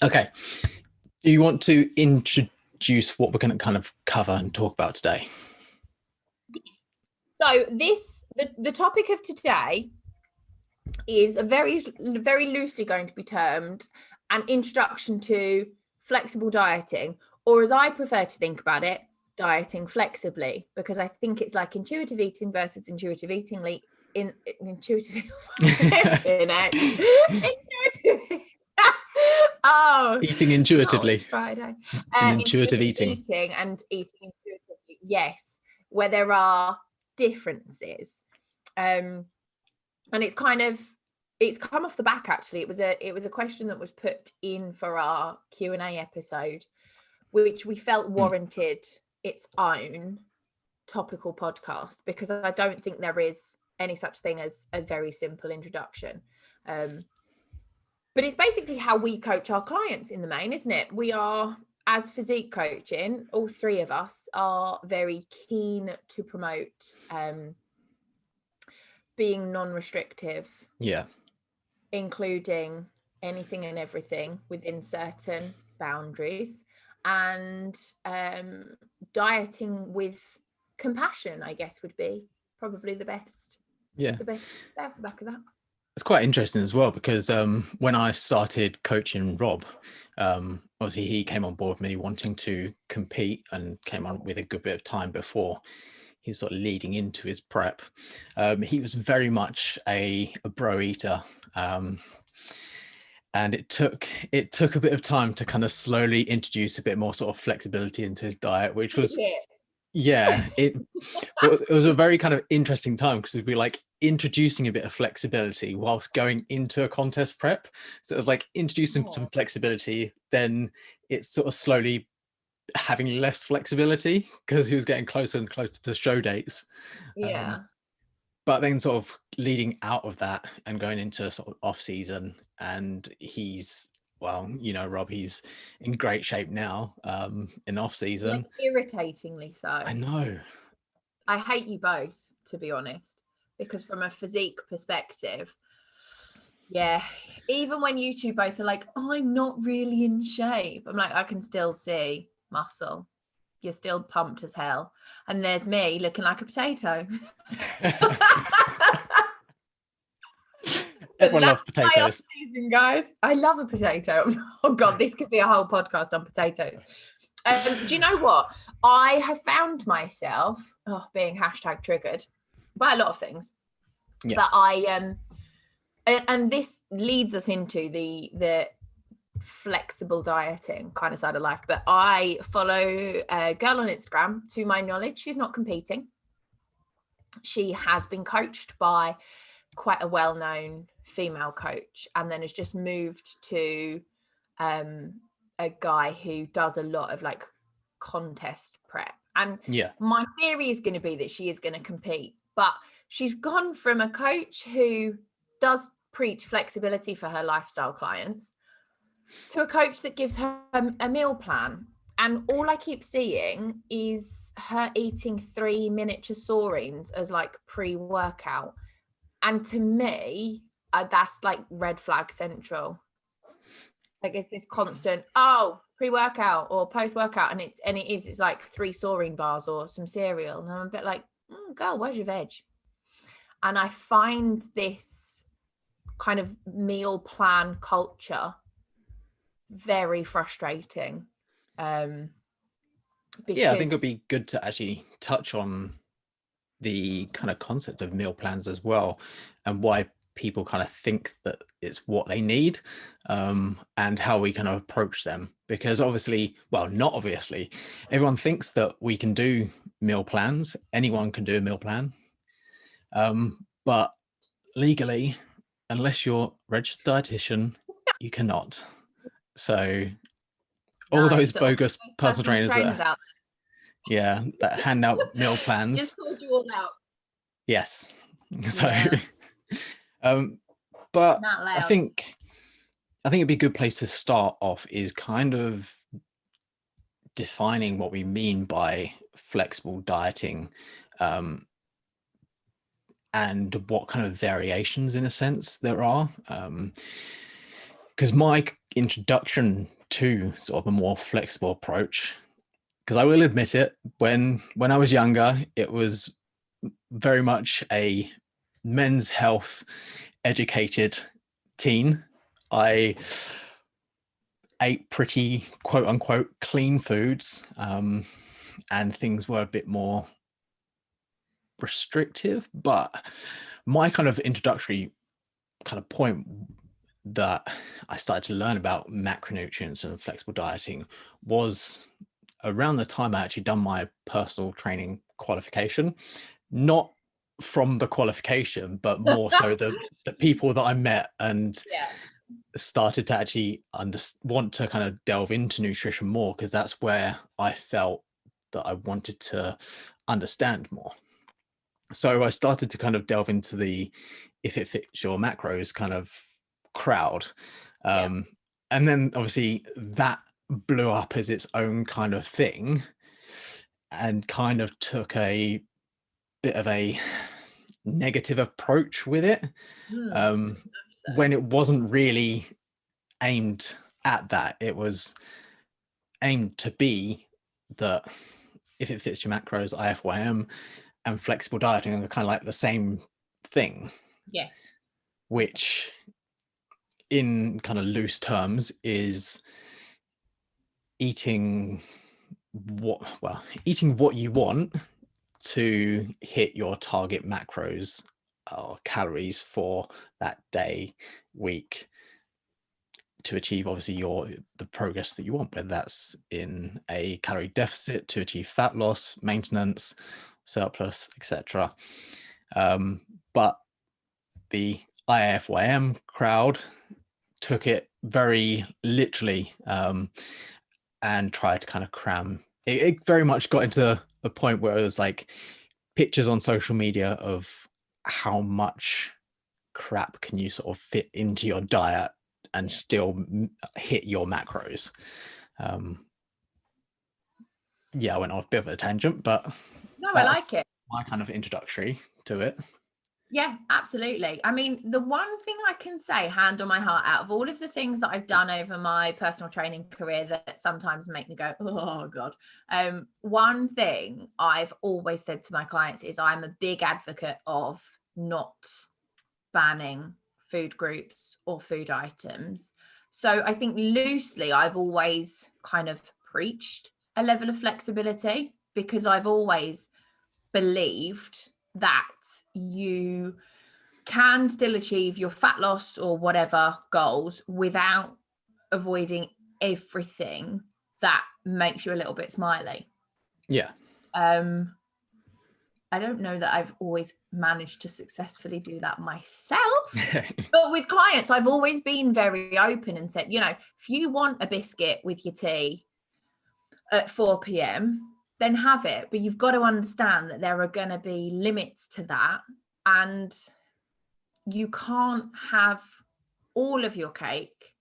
Okay. Do you want to introduce what we're going to kind of cover and talk about today? So the topic of today is a very loosely going to be termed an introduction to flexible dieting, or as I prefer to think about it, dieting flexibly, because I think it's like intuitive eating versus intuitive eating. Intuitive. Oh, Eating intuitively. It's Friday. Intuitive eating. Eating and eating intuitively. Yes, where there are differences. And it's come off the back. Actually, it was a question that was put in for our Q&A episode, which we felt warranted its own topical podcast, because I don't think there is any such thing as a very simple introduction. But it's basically how we coach our clients in the main, isn't it? We are, as physique coaching, all three of us are very keen to promote being non-restrictive. Yeah. Including anything and everything within certain boundaries, and dieting with compassion, I guess, would be probably the best. Yeah. The best off the back of that. It's quite interesting as well, because when I started coaching Rob, obviously he came on board with me wanting to compete and came on with a good bit of time before he was sort of leading into his prep. He was very much a bro eater. And it took a bit of time to kind of slowly introduce a bit more sort of flexibility into his diet, which was, it was a very kind of interesting time, because it'd be like introducing a bit of flexibility whilst going into a contest prep. So it was like introducing some flexibility, then it's sort of slowly having less flexibility because he was getting closer and closer to show dates. But then sort of leading out of that and going into sort of off season, and he's, well, you know, Rob, he's in great shape now in off season. Like, irritatingly so. I know. I hate you both, to be honest, because from a physique perspective, even when you two both are like, oh, I'm not really in shape, I'm like, I can still see muscle. You're still pumped as hell. And there's me looking like a potato. Everyone loves potatoes. Season, guys. I love a potato. Oh God, this could be a whole podcast on potatoes. Do you know what? I have found myself being hashtag triggered by a lot of things. Yeah. But I and this leads us into the flexible dieting kind of side of life. But I follow a girl on Instagram. To my knowledge, she's not competing. She has been coached by quite a well-known female coach, and then has just moved to a guy who does a lot of like contest prep. And my theory is going to be that she is going to compete, but she's gone from a coach who does preach flexibility for her lifestyle clients to a coach that gives her a meal plan. And all I keep seeing is her eating 3 miniature saurines as like pre-workout. And to me, that's like red flag central. Like it's this constant, pre-workout or post-workout, and it's like 3 saurine bars or some cereal. And I'm a bit like, girl, where's your veg? And I find this kind of meal plan culture very frustrating. I think it'd be good to actually touch on the kind of concept of meal plans as well, and why people kind of think that it's what they need, and how we kind of approach them. Because obviously, well, not obviously, everyone thinks that we can do meal plans. Anyone can do a meal plan, but legally, unless you're a registered dietitian, you cannot. So all those bogus personal trainers that that hand out meal plans just called you all out. Yes. So but I think it'd be a good place to start off is kind of defining what we mean by flexible dieting, and what kind of variations, in a sense, there are. Because my introduction to sort of a more flexible approach, because I will admit it, when I was younger, it was very much a men's health educated teen. I ate pretty quote unquote clean foods, and things were a bit more restrictive. But my kind of introductory kind of point that I started to learn about macronutrients and flexible dieting was around the time I actually done my personal training qualification. Not from the qualification, but more so the people that I met and started to actually want to kind of delve into nutrition more, because that's where I felt that I wanted to understand more. So I started to kind of delve into the if it fits your macros kind of crowd. And then obviously that blew up as its own kind of thing and kind of took a bit of a negative approach with it, when it wasn't really aimed at that. It was aimed to be that if it fits your macros, IFYM and flexible dieting are kind of like the same thing. Yes. Which in kind of loose terms is eating what you want to hit your target macros or calories for that day, week, to achieve obviously the progress that you want, whether that's in a calorie deficit to achieve fat loss, maintenance, surplus, etc. But the IFYM crowd took it very literally, and tried to kind of cram it. It very much got into a point where it was like pictures on social media of how much crap can you sort of fit into your diet and still hit your macros. I went off a bit of a tangent, but no, I like it. My kind of introductory to it. Yeah, absolutely. I mean, the one thing I can say, hand on my heart, out of all of the things that I've done over my personal training career that sometimes make me go, oh God. One thing I've always said to my clients is I'm a big advocate of not banning food groups or food items. So I think loosely, I've always kind of preached a level of flexibility, because I've always believed that you can still achieve your fat loss or whatever goals without avoiding everything that makes you a little bit smiley. I don't know that I've always managed to successfully do that myself, but with clients, I've always been very open and said, if you want a biscuit with your tea at 4 p.m, then have it. But you've got to understand that there are going to be limits to that. And you can't have all of your cake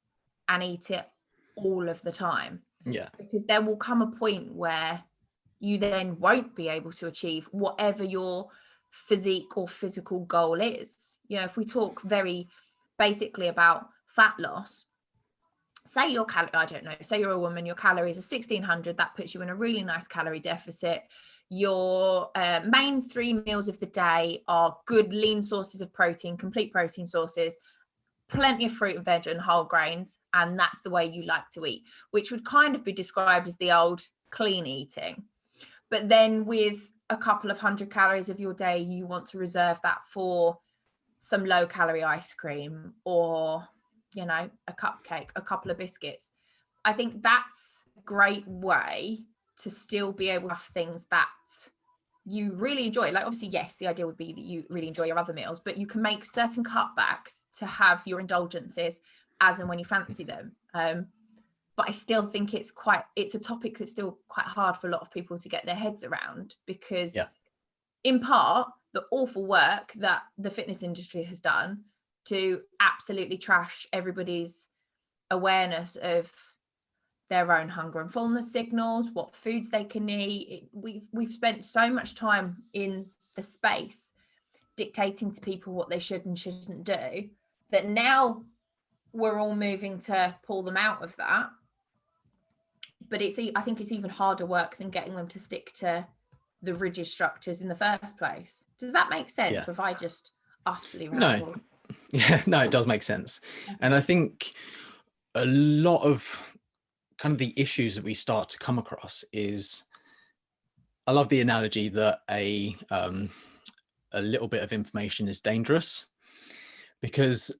and eat it all of the time. Because there will come a point where you then won't be able to achieve whatever your physique or physical goal is. If we talk very basically about fat loss, say your say you're a woman, your calories are 1600, that puts you in a really nice calorie deficit. Your main 3 meals of the day are good lean sources of protein, complete protein sources, plenty of fruit and veg and whole grains, and that's the way you like to eat, which would kind of be described as the old clean eating. But then with a couple of 100 calories of your day, you want to reserve that for some low calorie ice cream or a cupcake, a couple of biscuits. I think that's a great way to still be able to have things that you really enjoy. Like, obviously, yes, the idea would be that you really enjoy your other meals, but you can make certain cutbacks to have your indulgences as and when you fancy them. But I still think it's a topic that's still quite hard for a lot of people to get their heads around, because in part, the awful work that the fitness industry has done to absolutely trash everybody's awareness of their own hunger and fullness signals, what foods they can eat. We've spent so much time in the space dictating to people what they should and shouldn't do, that now we're all moving to pull them out of that. But I think it's even harder work than getting them to stick to the rigid structures in the first place. Does that make sense? Yeah. Or if I just utterly No. ramble? Yeah, no, it does make sense. And I think a lot of kind of the issues that we start to come across is, I love the analogy that a little bit of information is dangerous, because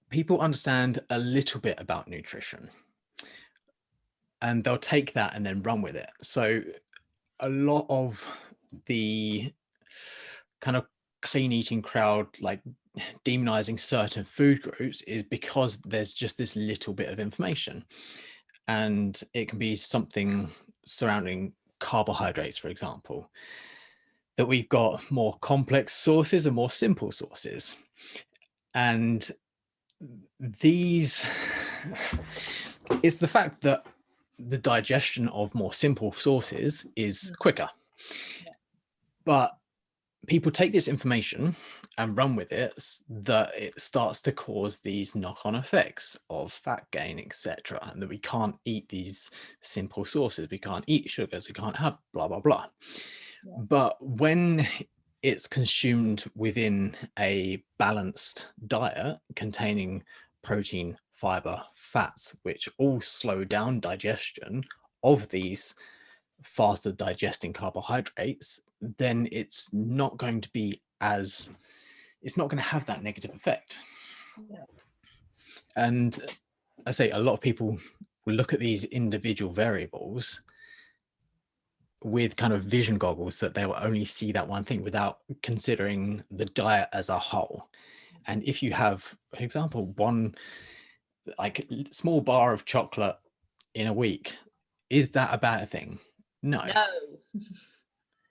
people understand a little bit about nutrition and they'll take that and then run with it. So a lot of the kind of clean eating crowd, like demonizing certain food groups, is because there's just this little bit of information. And it can be something surrounding carbohydrates, for example, that we've got more complex sources and more simple sources. And these, it's the fact that the digestion of more simple sources is quicker. But people take this information and run with it, that it starts to cause these knock-on effects of fat gain, etc., and that we can't eat these simple sources, we can't eat sugars, we can't have blah blah blah. But when it's consumed within a balanced diet containing protein, fiber, fats, which all slow down digestion of these faster digesting carbohydrates, then it's not going to be as, it's not going to have that negative effect. And I say a lot of people will look at these individual variables with kind of vision goggles, that they will only see that one thing without considering the diet as a whole. And if you have, for example, one like small bar of chocolate in a week, is that a bad thing? No.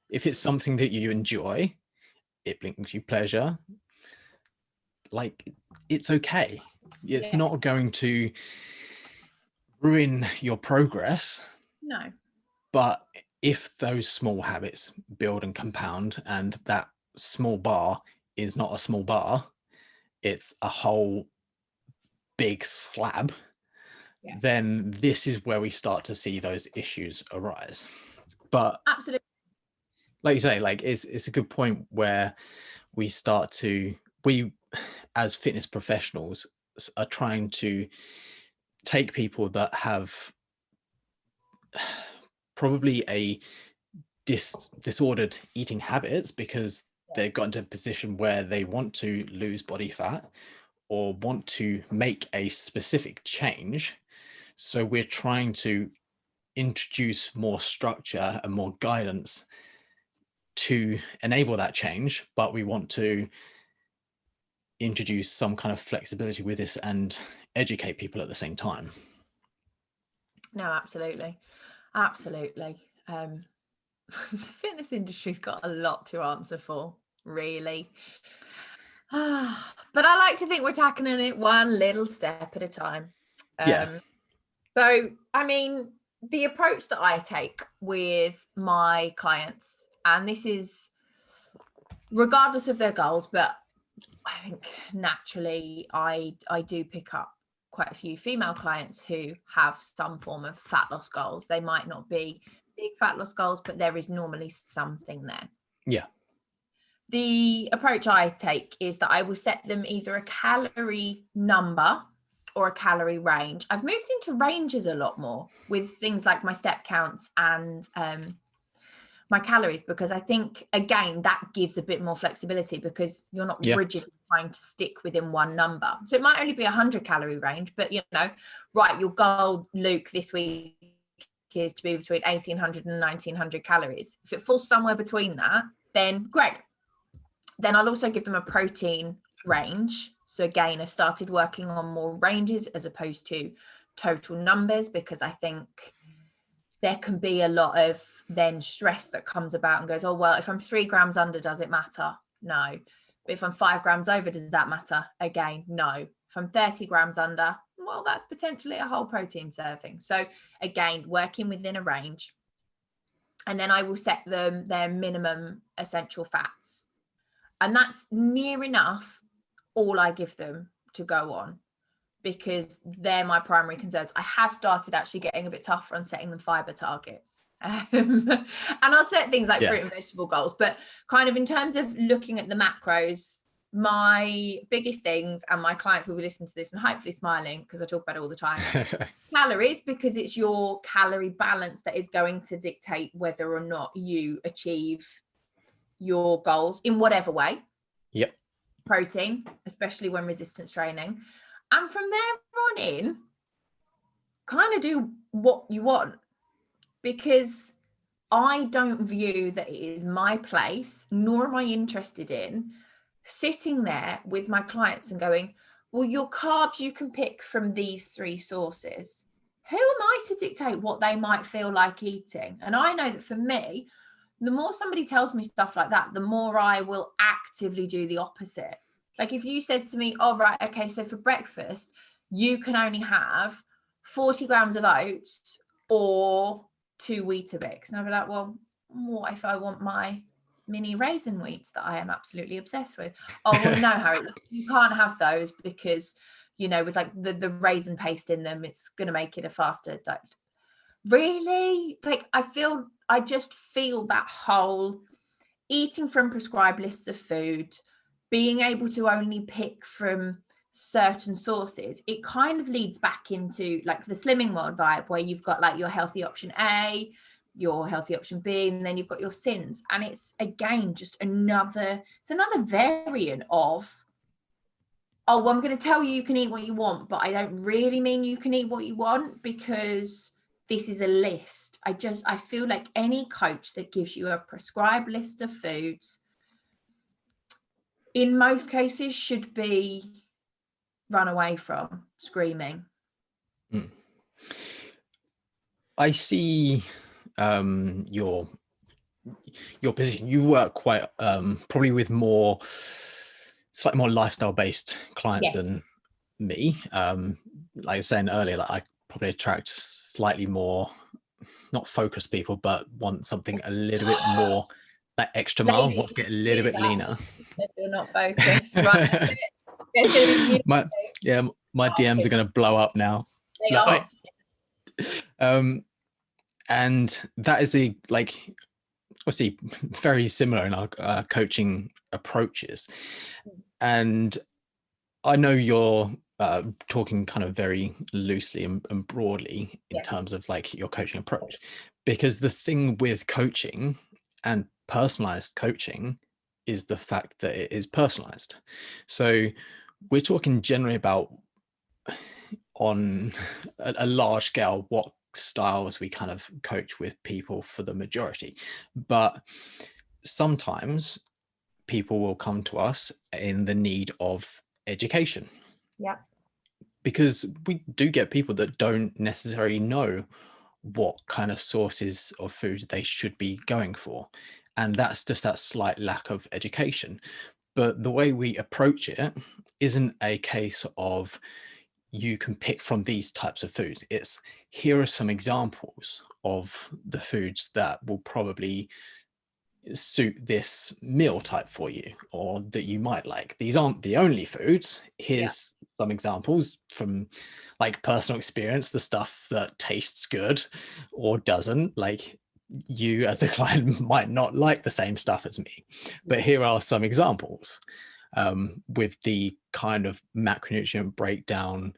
If it's something that you enjoy, it brings you pleasure, like, it's okay. It's not going to ruin your progress. No. But if those small habits build and compound, and that small bar is not a small bar, it's a whole big slab, then this is where we start to see those issues arise. But absolutely, like you say, like it's a good point where we as fitness professionals are trying to take people that have probably a disordered eating habits, because they've gotten to a position where they want to lose body fat or want to make a specific change. So we're trying to introduce more structure and more guidance to enable that change, but we want to introduce some kind of flexibility with this and educate people at the same time. No, absolutely. The fitness industry's got a lot to answer for, really. But I like to think we're tackling it one little step at a time. So, I mean, the approach that I take with my clients, and this is regardless of their goals, but I think naturally I do pick up quite a few female clients who have some form of fat loss goals. They might not be big fat loss goals, but there is normally something there. Yeah. The approach I take is that I will set them either a calorie number or a calorie range. I've moved into ranges a lot more with things like my step counts and my calories, because I think, again, that gives a bit more flexibility, because you're not rigidly trying to stick within one number. So it might only be 100 calorie range, but right, your goal, Luke, this week is to be between 1800 and 1900 calories. If it falls somewhere between that, then great. Then I'll also give them a protein range. So again, I've started working on more ranges as opposed to total numbers, because I think there can be a lot of then stress that comes about and goes, oh, well, if I'm 3 grams under, does it matter? No. But if I'm 5 grams over, does that matter? Again, no. If I'm 30 grams under, well, that's potentially a whole protein serving. So again, working within a range. And then I will set them their minimum essential fats. And that's near enough all I give them to go on. because they're my primary concerns. I have started actually getting a bit tougher on setting them fiber targets. And I'll set things like fruit and vegetable goals, but kind of in terms of looking at the macros, my biggest things, and my clients will be listening to this and hopefully smiling because I talk about it all the time, calories, because it's your calorie balance that is going to dictate whether or not you achieve your goals in whatever way. Yep. Protein, especially when resistance training. And from there on in, kind of do what you want, because I don't view that it is my place, nor am I interested in sitting there with my clients and going, well, your carbs you can pick from these 3 sources. Who am I to dictate what they might feel like eating? And I know that for me, the more somebody tells me stuff like that, the more I will actively do the opposite. Like if you said to me, oh, right, okay, so for breakfast, you can only have 40 grams of oats or 2 Weetabix. And I'd be like, well, what if I want my mini raisin wheats that I am absolutely obsessed with? Oh, well, no, Harry, you can't have those because, you know, with like the raisin paste in them, it's going to make it a faster diet. Really? Like I just feel that whole eating from prescribed lists of food, being able to only pick from certain sources, it kind of leads back into like the Slimming World vibe, where you've got like your healthy option A, your healthy option B, and then you've got your sins. And it's again just another variant of, oh, well, I'm going to tell you can eat what you want, but I don't really mean you can eat what you want, because this is a list. I feel like any coach that gives you a prescribed list of foods, in most cases, should be run away from, screaming. I see your position. You work quite probably with slightly more lifestyle based clients than me. Like I was saying earlier, that I probably attract slightly more, not focused people, but want something a little bit more, that extra mile, want to get a little bit leaner. If you're not focused, right? There's going to be my DMs are going to blow up now. They are. And that is obviously very similar in our coaching approaches. And I know you're talking kind of very loosely and broadly in terms of like your coaching approach, because the thing with coaching and personalized coaching is the fact that it is personalized. So we're talking generally about, on a large scale, what styles we kind of coach with people for the majority. But sometimes people will come to us in the need of education. Yeah. Because we do get people that don't necessarily know what kind of sources of food they should be going for. And that's just that slight lack of education. But the way we approach it isn't a case of you can pick from these types of foods. It's, here are some examples of the foods that will probably suit this meal type for you, or that you might like. These aren't the only foods. Here's some examples from like personal experience, the stuff that tastes good or doesn't. Like, you as a client might not like the same stuff as me, but here are some examples with the kind of macronutrient breakdown,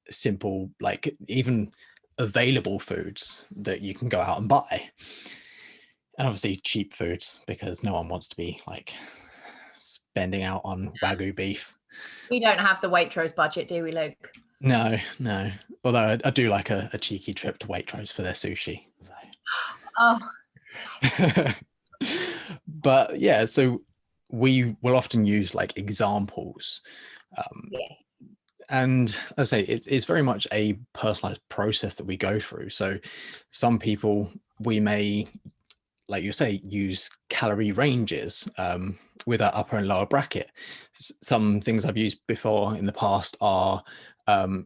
simple, like even available foods that you can go out and buy. And obviously cheap foods, because no one wants to be like spending out on Wagyu beef. We don't have the Waitrose budget, do we, Luke? No. Although I do like a cheeky trip to Waitrose for their sushi. So. Oh. But yeah, so we will often use like examples. And as I say, it's very much a personalized process that we go through. So some people, we may, like you say, use calorie ranges with our upper and lower bracket. Some things I've used before in the past are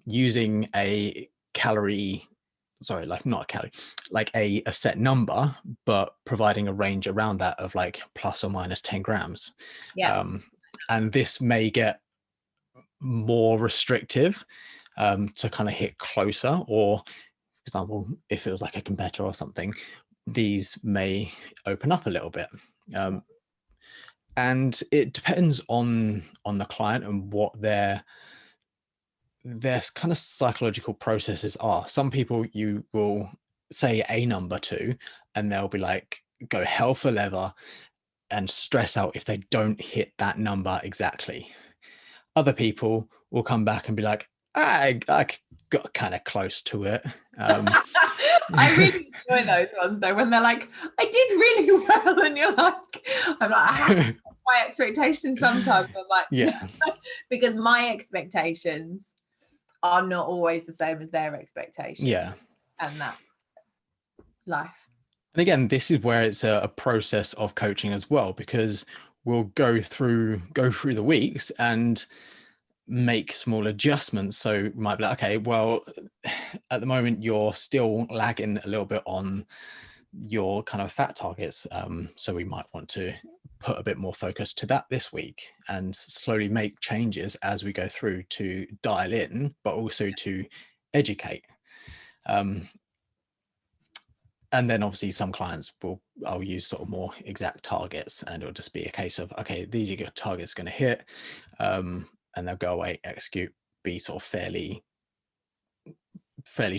using a calorie, sorry, like not a calorie, like a set number, but providing a range around that of like plus or minus 10 grams. And this may get more restrictive to kind of hit closer, or for example, if it was like a competitor or something, these may open up a little bit. And it depends on the client and what their kind of psychological processes are. Some people you will say a number to, and they'll be like, go hell for leather and stress out if they don't hit that number exactly. Other people will come back and be like, I got kind of close to it. I really enjoy those ones though, when they're like, I did really well, and you're like, I'm like, I have to put my expectations sometimes. I'm like, yeah, because my expectations are not always the same as their expectations. yeah, and that's life. and again, this is where it's a process of coaching as well, because we'll go through the weeks and make small adjustments. So you might be like, okay, well, at the moment you're still lagging a little bit on your kind of fat targets, so we might want to put a bit more focus to that this week, and slowly make changes as we go through to dial in, but also to educate. And then obviously some clients I'll use sort of more exact targets, and it'll just be a case of, okay, these are your targets going to hit, and they'll go away, execute, be sort of fairly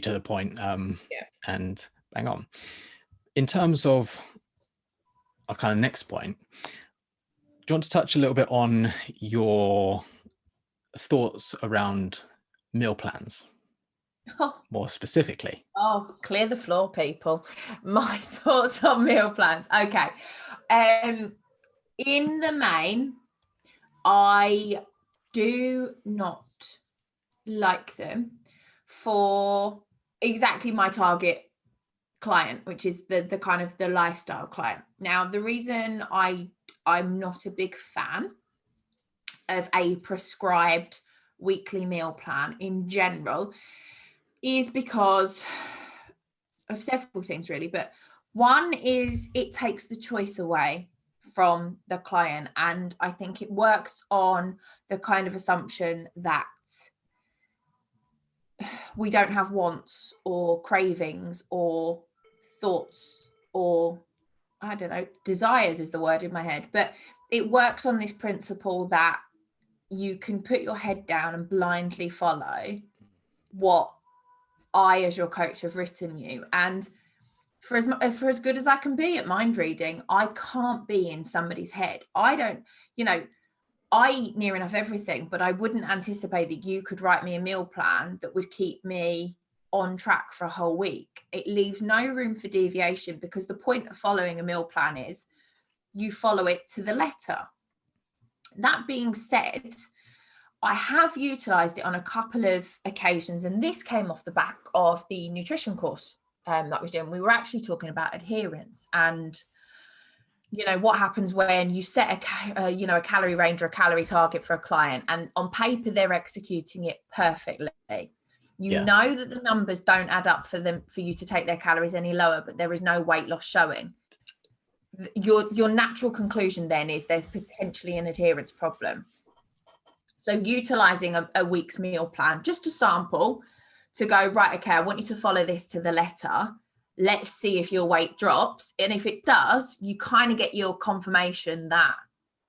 to the point, and bang on. In terms of our kind of next point, do you want to touch a little bit on your thoughts around meal plans? More specifically? Oh, clear the floor, people. My thoughts on meal plans. Okay. In the main, I do not like them for exactly my target client, which is the kind of the lifestyle client. Now, the reason I'm not a big fan of a prescribed weekly meal plan in general is because of several things, really. But one is it takes the choice away from the client, and I think it works on the kind of assumption that we don't have wants or cravings or thoughts, or I don't know, desires is the word in my head, but it works on this principle that you can put your head down and blindly follow what I, as your coach, have written you. And for as good as I can be at mind reading, I can't be in somebody's head. I don't, I eat near enough everything, but I wouldn't anticipate that you could write me a meal plan that would keep me on track for a whole week. It leaves no room for deviation, because the point of following a meal plan is you follow it to the letter. That being said, I have utilized it on a couple of occasions, and this came off the back of the nutrition course that we're doing. We were actually talking about adherence and what happens when you set a calorie range or a calorie target for a client, and on paper they're executing it perfectly. Know that the numbers don't add up for you to take their calories any lower, but there is no weight loss showing. Your natural conclusion then is there's potentially an adherence problem. So utilizing a week's meal plan, just a sample, to go, right, okay, I want you to follow this to the letter. Let's see if your weight drops. And if it does, you kind of get your confirmation that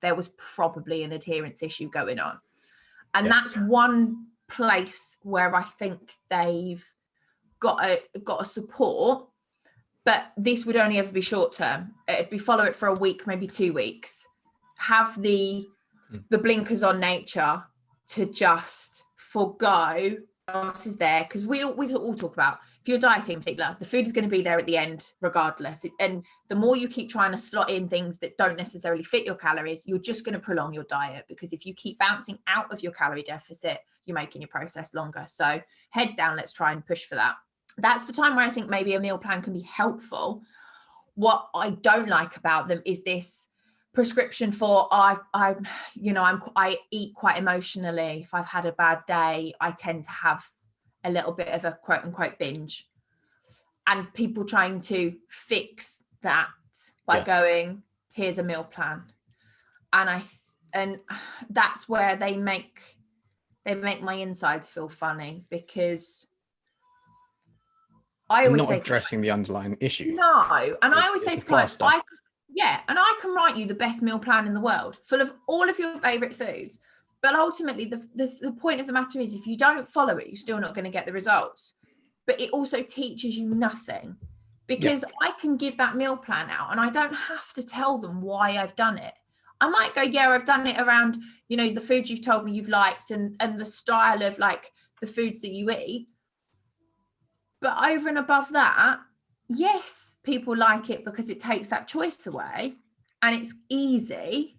there was probably an adherence issue going on. And that's one place where I think they've got a support, but this would only ever be short term. It'd be follow it for a week, maybe 2 weeks. Have the blinkers on nature to just forgo what is there, because we all talk about, if you're dieting in particular, the food is going to be there at the end regardless, and the more you keep trying to slot in things that don't necessarily fit your calories, you're just going to prolong your diet, because if you keep bouncing out of your calorie deficit, you're making your process longer. So head down, let's try and push for that. That's the time where I think maybe a meal plan can be helpful. What I don't like about them is this prescription for I eat quite emotionally. If I've had a bad day, I tend to have a little bit of a quote unquote binge, and people trying to fix that by going, here's a meal plan. And that's where they make They make my insides feel funny because I always not say addressing the underlying issue. No, and I always say to clients, and I can write you the best meal plan in the world, full of all of your favorite foods. But ultimately, the point of the matter is, if you don't follow it, you're still not going to get the results. But it also teaches you nothing, because I can give that meal plan out and I don't have to tell them why I've done it. I might go, yeah, I've done it around, you know, the foods you've told me you've liked and the style of like the foods that you eat. But over and above that, yes, people like it because it takes that choice away and it's easy.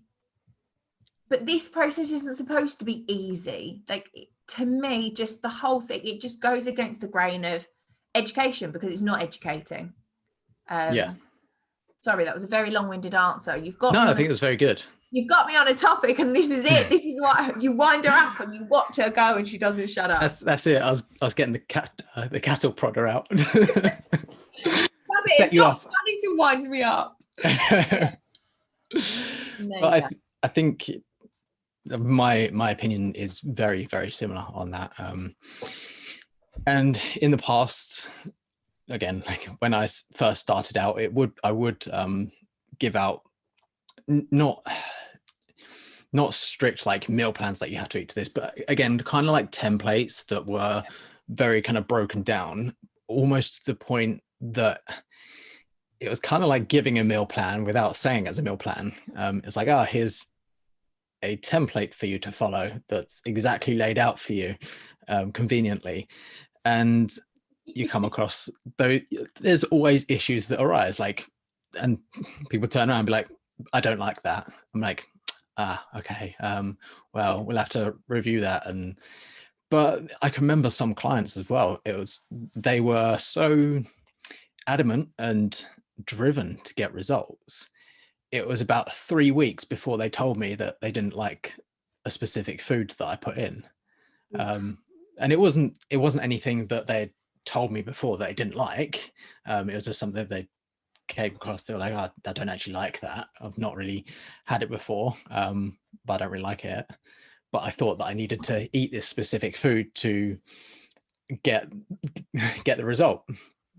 But this process isn't supposed to be easy. Like, to me, just the whole thing, it just goes against the grain of education because it's not educating. Sorry, that was a very long-winded answer. You've got I think it was very good. You've got me on a topic, and this is it. This is what you wind her up and you watch her go, and she doesn't shut up. That's it. I was getting the cattle prodder out. Set you up. Funny to wind me up. But I think my opinion is very, very similar on that. And in the past, again, like when I first started out, I would give out not strict like meal plans that you have to eat to this, but again, kind of like templates that were very kind of broken down, almost to the point that it was kind of like giving a meal plan without saying it's a meal plan. It's like, oh, here's a template for you to follow that's exactly laid out for you conveniently. And you come across, though, there's always issues that arise, like, and people turn around and be like, I don't like that. I'm like, okay, well, we'll have to review that. But I can remember some clients as well, they were so adamant and driven to get results. It was about 3 weeks before they told me that they didn't like a specific food that I put in. And it wasn't anything that they told me before that they didn't like. It was just something they came across. They were like, oh, I don't actually like that. I've not really had it before, but I don't really like it. But I thought that I needed to eat this specific food to get the result.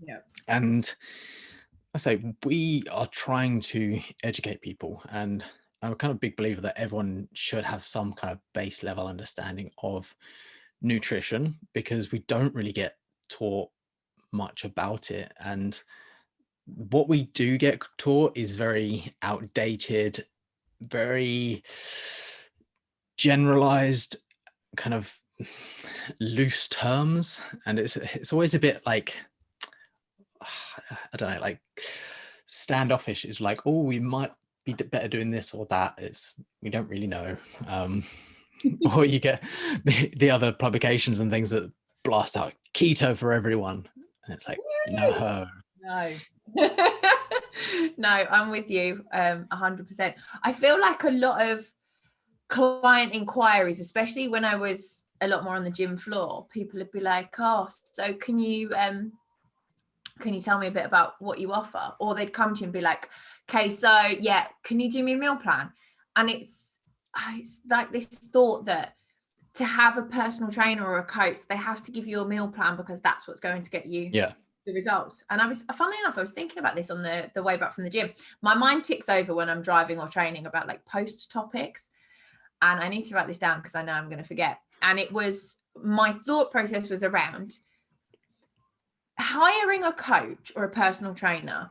Yeah. And I say we are trying to educate people, and I'm a kind of big believer that everyone should have some kind of base level understanding of nutrition, because we don't really get taught much about it. And what we do get taught is very outdated, very generalized, kind of loose terms. And it's always a bit like, I don't know, like standoffish. It's like, oh, we might be better doing this or that. We don't really know. Or you get the other publications and things that blast out keto for everyone, and it's like, no. No, I'm with you 100%. I feel like a lot of client inquiries, especially when I was a lot more on the gym floor, people would be like, oh, so can you tell me a bit about what you offer? Or they'd come to you and be like, okay, so yeah, can you do me a meal plan? And it's like this thought that to have a personal trainer or a coach, they have to give you a meal plan because that's what's going to get you the results. And funnily enough, I was thinking about this on the way back from the gym. My mind ticks over when I'm driving or training about like post topics. And I need to write this down because I know I'm going to forget. And my thought process was around hiring a coach or a personal trainer.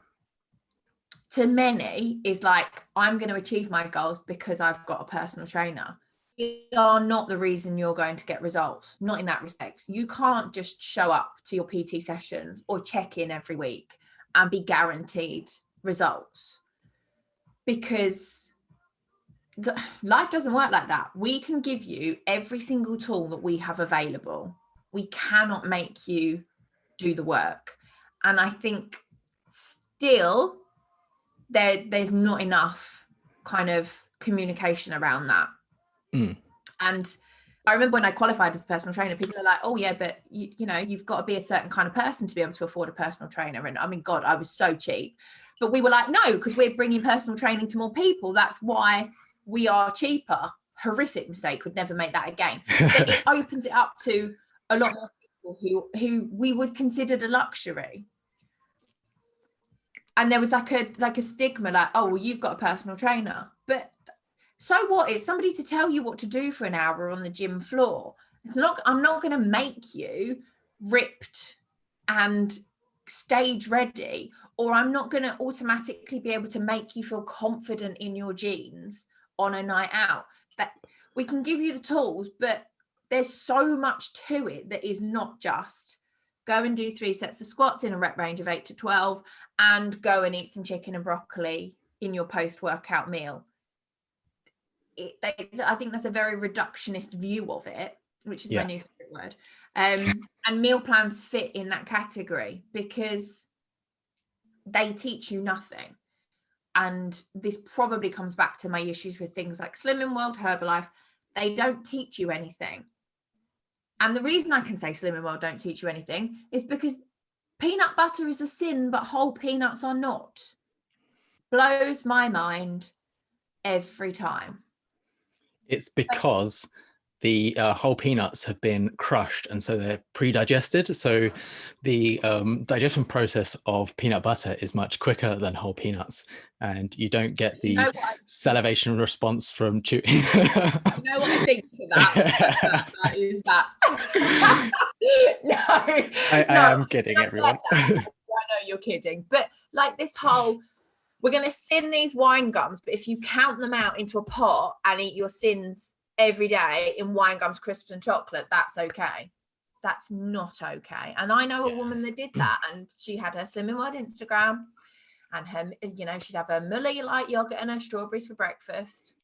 To many is like, I'm going to achieve my goals because I've got a personal trainer. They are not the reason you're going to get results. Not in that respect. You can't just show up to your PT sessions or check in every week and be guaranteed results, because life doesn't work like that. We can give you every single tool that we have available. We cannot make you do the work. And I think still there's not enough kind of communication around that. And I remember when I qualified as a personal trainer, people are like, oh yeah, but you know, you've got to be a certain kind of person to be able to afford a personal trainer. And I mean, God, I was so cheap. But we were like, no, because we're bringing personal training to more people. That's why we are cheaper. horrific mistake, would never make that again. But it opens it up to a lot more people who we would consider a luxury. And there was like a stigma, like, oh, well, you've got a personal trainer. But so what? It's somebody to tell you what to do for an hour on the gym floor. I'm not going to make you ripped and stage ready, or I'm not going to automatically be able to make you feel confident in your jeans on a night out. That we can give you the tools, but there's so much to it that is not just go and do 3 sets of squats in a rep range of 8 to 12 and go and eat some chicken and broccoli in your post-workout meal. I think that's a very reductionist view of it, which is my new favorite word. And meal plans fit in that category because they teach you nothing. And this probably comes back to my issues with things like Slimming World, Herbalife. They don't teach you anything. And the reason I can say Slimming World don't teach you anything is because peanut butter is a sin, but whole peanuts are not. Blows my mind every time. It's because the whole peanuts have been crushed, and so they're pre-digested. So the digestion process of peanut butter is much quicker than whole peanuts, and you don't get the salivation response from chewing. You know what I think to that? That is that. I am kidding, everyone. I know you're kidding, but like this whole, we're going to sin these wine gums, but if you count them out into a pot and eat your sins every day in wine gums, crisps and chocolate, that's okay. That's not okay. And I know a woman that did that, and she had her Slimming World Instagram, and her, she'd have her Muller light yogurt and her strawberries for breakfast,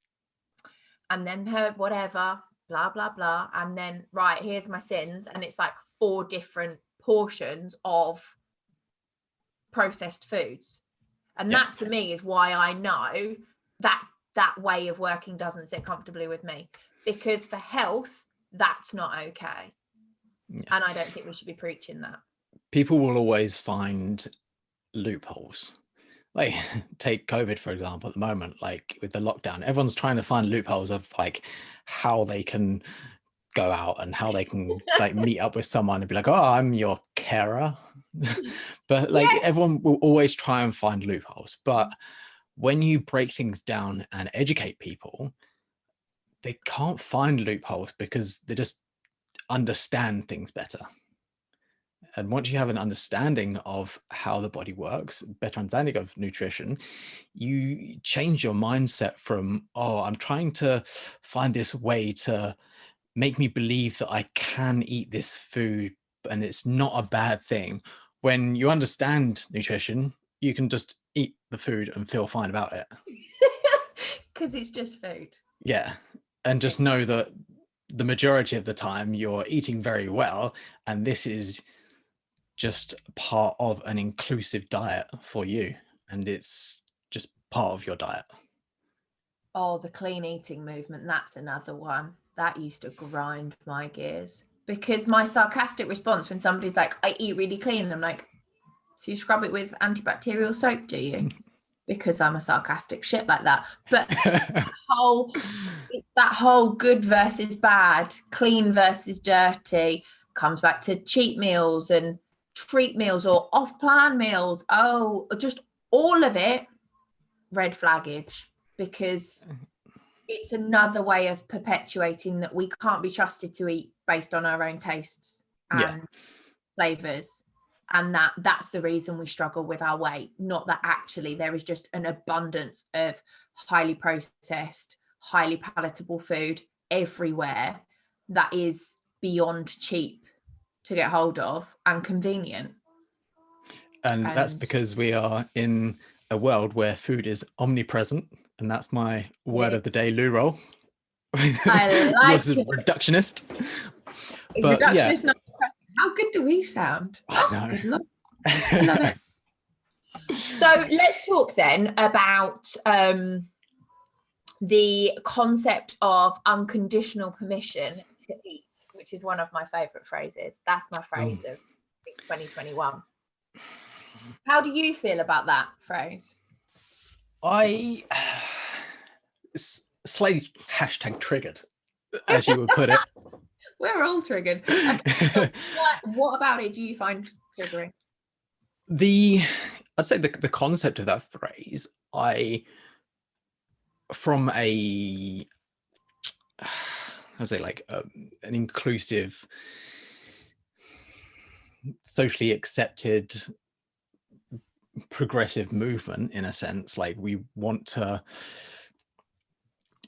and then her whatever, blah, blah, blah. And then, right, here's my sins. And it's like 4 different portions of processed foods. And that to me is why I know that way of working doesn't sit comfortably with me, because for health, that's not okay. And I don't think we should be preaching that. People will always find loopholes. Like, take COVID, for example, at the moment, like with the lockdown, everyone's trying to find loopholes of like how they can go out and how they can like meet up with someone and be like, oh, I'm your carer. But like everyone will always try and find loopholes. But when you break things down and educate people, they can't find loopholes because they just understand things better. And once you have an understanding of how the body works, better understanding of nutrition, you change your mindset from, oh, I'm trying to find this way to make me believe that I can eat this food and it's not a bad thing. When you understand nutrition, you can just eat the food and feel fine about it. Because it's just food. Yeah. And just know that the majority of the time you're eating very well, and this is just part of an inclusive diet for you, and it's just part of your diet. Oh, the clean eating movement, that's another one that used to grind my gears, because my sarcastic response when somebody's like, I eat really clean, and I'm like, so you scrub it with antibacterial soap, do you? Because I'm a sarcastic shit like that. But that whole good versus bad, clean versus dirty comes back to cheat meals and treat meals or off-plan meals. Oh, just all of it red flaggage, because it's another way of perpetuating that we can't be trusted to eat based on our own tastes and flavors. And that's the reason we struggle with our weight. Not that actually there is just an abundance of highly processed, highly palatable food everywhere that is beyond cheap to get hold of and convenient. And that's because we are in a world where food is omnipresent. And that's my word of the day, loo roll. I like Yours is reductionist. But reductionist. How good do we sound? Oh, good luck. I love it. So let's talk then about the concept of unconditional permission to eat, which is one of my favorite phrases. That's my phrase of 2021. How do you feel about that phrase? slightly hashtag triggered, as you would put it. We're all triggered. Okay. What about it do you find triggering? I'd say the concept of that phrase, from a, I'd say like an inclusive, socially accepted, progressive movement, in a sense, like we want to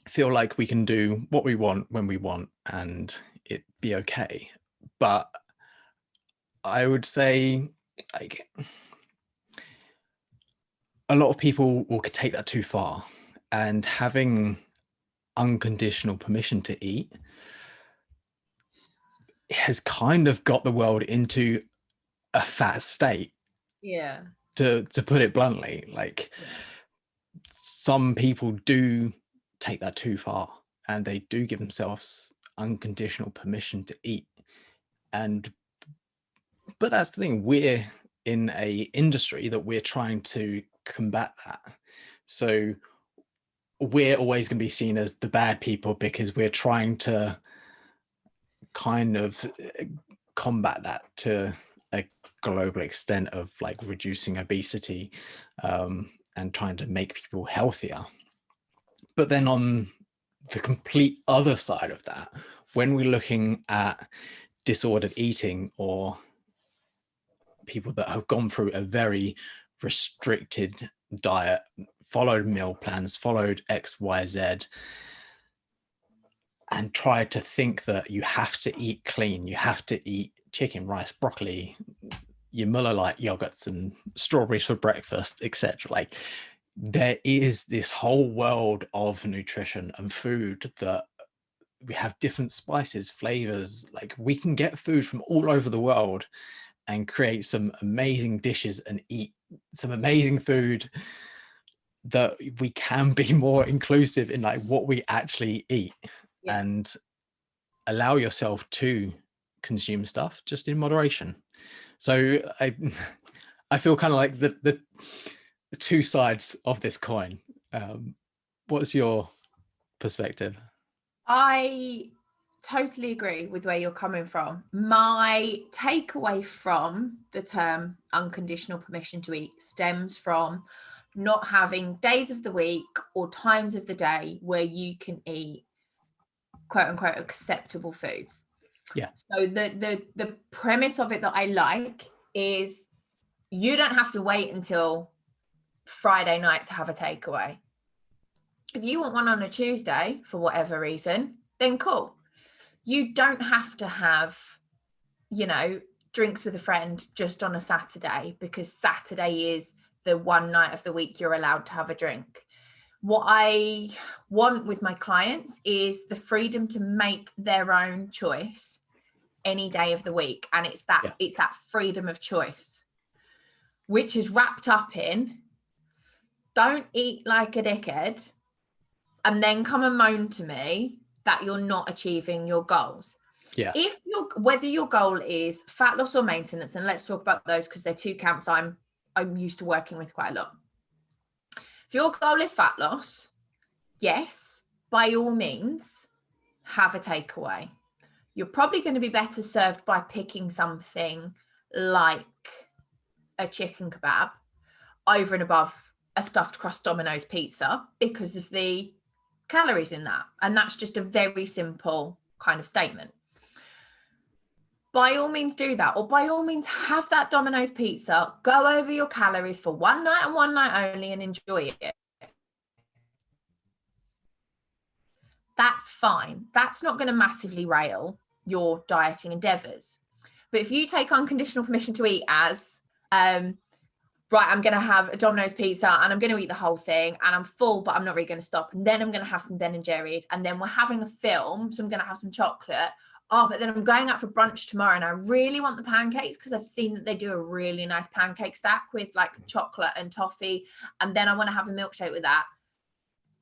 feel like we can do what we want when we want and it be okay. But I would say, like, a lot of people will take that too far, and having unconditional permission to eat has kind of got the world into a fat state. Yeah. To put it bluntly, like, some people do take that too far, and they do give themselves unconditional permission to eat. But that's the thing, we're in a industry that we're trying to combat that. So we're always going to be seen as the bad people because we're trying to kind of combat that to a global extent of like reducing obesity, and trying to make people healthier. But then on the complete other side of that, when we're looking at disordered eating or people that have gone through a very restricted diet, followed meal plans, followed XYZ, and tried to think that you have to eat clean, you have to eat chicken, rice, broccoli, your Muller Lite yogurts and strawberries for breakfast, etc. Like, there is this whole world of nutrition and food that we have different spices, flavors. Like, we can get food from all over the world and create some amazing dishes and eat some amazing food, that we can be more inclusive in like what we actually eat. Yeah. And allow yourself to consume stuff just in moderation. So I feel kind of like the two sides of this coin. What's your perspective? I totally agree with where you're coming from. My takeaway from the term unconditional permission to eat stems from not having days of the week or times of the day where you can eat quote unquote acceptable foods. Yeah. So the premise of it that I like is you don't have to wait until Friday night to have a takeaway. If you want one on a Tuesday for whatever reason, then cool. You don't have to have, drinks with a friend just on a Saturday, because Saturday is the one night of the week you're allowed to have a drink. What I want with my clients is the freedom to make their own choice any day of the week. And it's that freedom of choice, which is wrapped up in, don't eat like a dickhead and then come and moan to me that you're not achieving your goals. Yeah. Whether your goal is fat loss or maintenance, and let's talk about those because they're two camps I'm used to working with quite a lot. If your goal is fat loss, yes, by all means, have a takeaway. You're probably going to be better served by picking something like a chicken kebab over and above a stuffed crust Domino's pizza because of the calories in that. And that's just a very simple kind of statement. By all means do that, or by all means have that Domino's pizza, go over your calories for one night and one night only and enjoy it. That's fine. That's not going to massively rail your dieting endeavors. But if you take unconditional permission to eat as, right, I'm going to have a Domino's pizza and I'm going to eat the whole thing and I'm full, but I'm not really going to stop. And then I'm going to have some Ben and Jerry's, and then we're having a film, so I'm going to have some chocolate. Oh, but then I'm going out for brunch tomorrow and I really want the pancakes because I've seen that they do a really nice pancake stack with like chocolate and toffee. And then I want to have a milkshake with that.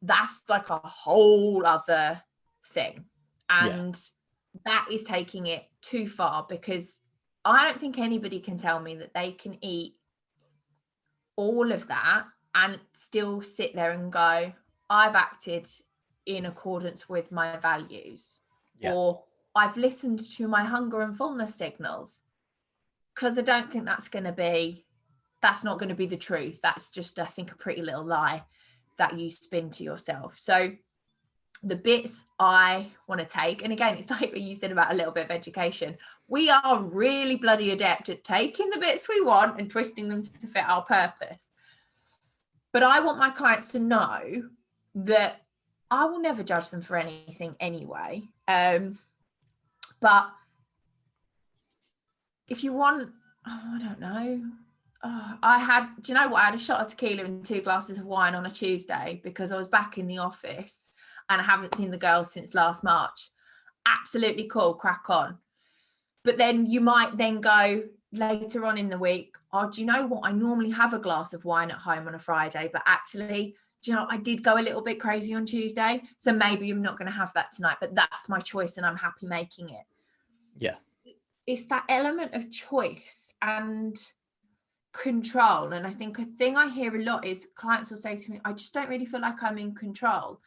That's like a whole other thing. And that is taking it too far, because I don't think anybody can tell me that they can eat all of that and still sit there and go, I've acted in accordance with my values, Yeah. or I've listened to my hunger and fullness signals, because I don't think that's not going to be the truth. That's just, I think, a pretty little lie that you spin to yourself. So the bits I want to take, and again, it's like what you said about a little bit of education. We are really bloody adept at taking the bits we want and twisting them to fit our purpose. But I want my clients to know that I will never judge them for anything anyway. But if you want, I don't know. Do you know what? I had a shot of tequila and 2 glasses of wine on a Tuesday because I was back in the office and I haven't seen the girls since last March. Absolutely cool, crack on. But then you might then go later on in the week, oh, do you know what? I normally have a glass of wine at home on a Friday, but actually, do you know, I did go a little bit crazy on Tuesday. So maybe I'm not going to have that tonight, but that's my choice and I'm happy making it. Yeah. It's that element of choice and control. And I think a thing I hear a lot is clients will say to me, I just don't really feel like I'm in control.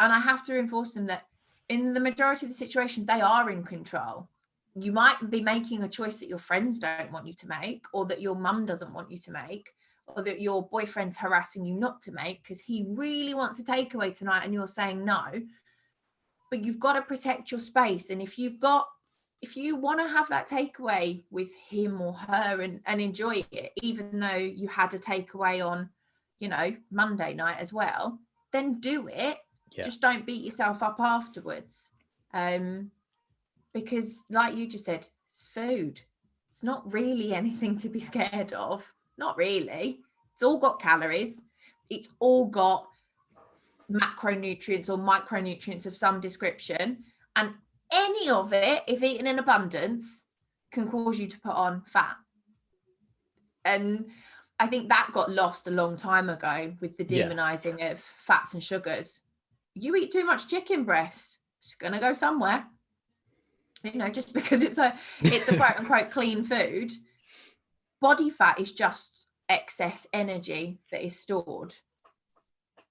And I have to reinforce them that in the majority of the situations, they are in control. You might be making a choice that your friends don't want you to make, or that your mum doesn't want you to make, or that your boyfriend's harassing you not to make because he really wants a takeaway tonight and you're saying no. But you've got to protect your space. And if you want to have that takeaway with him or her and enjoy it, even though you had a takeaway on, Monday night as well, then do it. Yeah. Just don't beat yourself up afterwards. Because like you just said, it's food. It's not really anything to be scared of. Not really. It's all got calories. It's all got macronutrients or micronutrients of some description. And any of it, if eaten in abundance, can cause you to put on fat. And I think that got lost a long time ago with the demonizing of fats and sugars. You eat too much chicken breast, it's going to go somewhere. Just because it's a quote unquote clean food. Body fat is just excess energy that is stored.